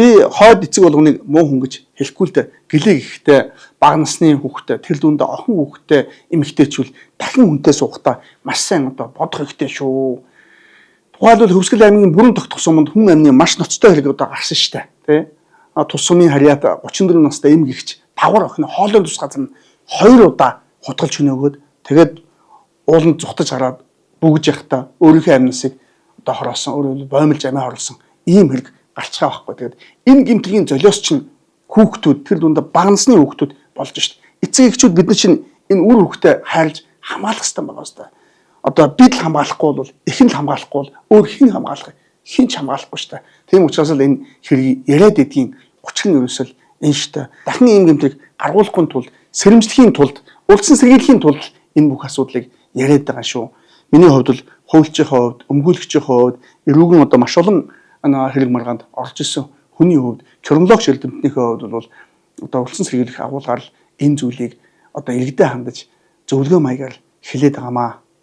би хойд эцэг болгоныг муу хүн гэж хэлэхгүй л дээ. Гэлээ гэхдээ бага насны хүүхдээ тэр дүндээ охин хүүхдээ эмэгтэйчүүл дахин хүнтэй суухдаа маш сайн одоо бодох хэрэгтэй шүү. Тухайлбал Хөвсгөл аймгийн бүрэн тогтох суманд хүн амны маш ноцтой хэрэг одоо гарсан шүү дээ. Тэ? Тус сумын харьяат 34 настай эм гэгч давар охин хоолойн тус газар нь 2 удаа хутгалж хөнөөгөөд тэгээд ууланд зүхтаж хараад бүгж явахдаа өөрийнхөө амнасыг одоо хороосон, өөрөөр боомлж амиа хорлсон ийм хэрэг гарцгаа байхгүй. Тэгээд энэ гэмтгийн золиос чинь хүүхдүүд тэр дундаа бага насны хүүхдүүд болж шít. Эцэг эхчүүд бид нар чинь энэ үр хүүхдээ хайрлж хамгаалах хэрэгтэй байгаа ёстой. Одоо бид л хамгаалахгүй бол эхэн л хамгаалахгүй бол өөр хэн хамгаалах хин ч хамгаалахгүй шүү дээ. Тийм учраас л энэ хэргийг яриад идгийн учир нь ерөөсөл энэ шүү дээ. Дахин ийм гэмтрийг гаргуулахгүй тулд сэрэмжлэхийн тулд урдсан сэргийлэхийн тулд энэ бүх асуудлыг яриад байгаа шүү. Миний хувьд бол хуульчийн хувьд, өмгөөлөгчийн хувьд эрүүгэн одоо маш олон хэрэг маргаанд орж исэн хүний хувьд криминологч эрдэмтнийхээ хувьд бол одоо урдсан сэргийлэх агуулгаар энэ зүйлийг одоо иргэдэд хандаж зөвлөгөө маягаар хэлээд байгаамаа.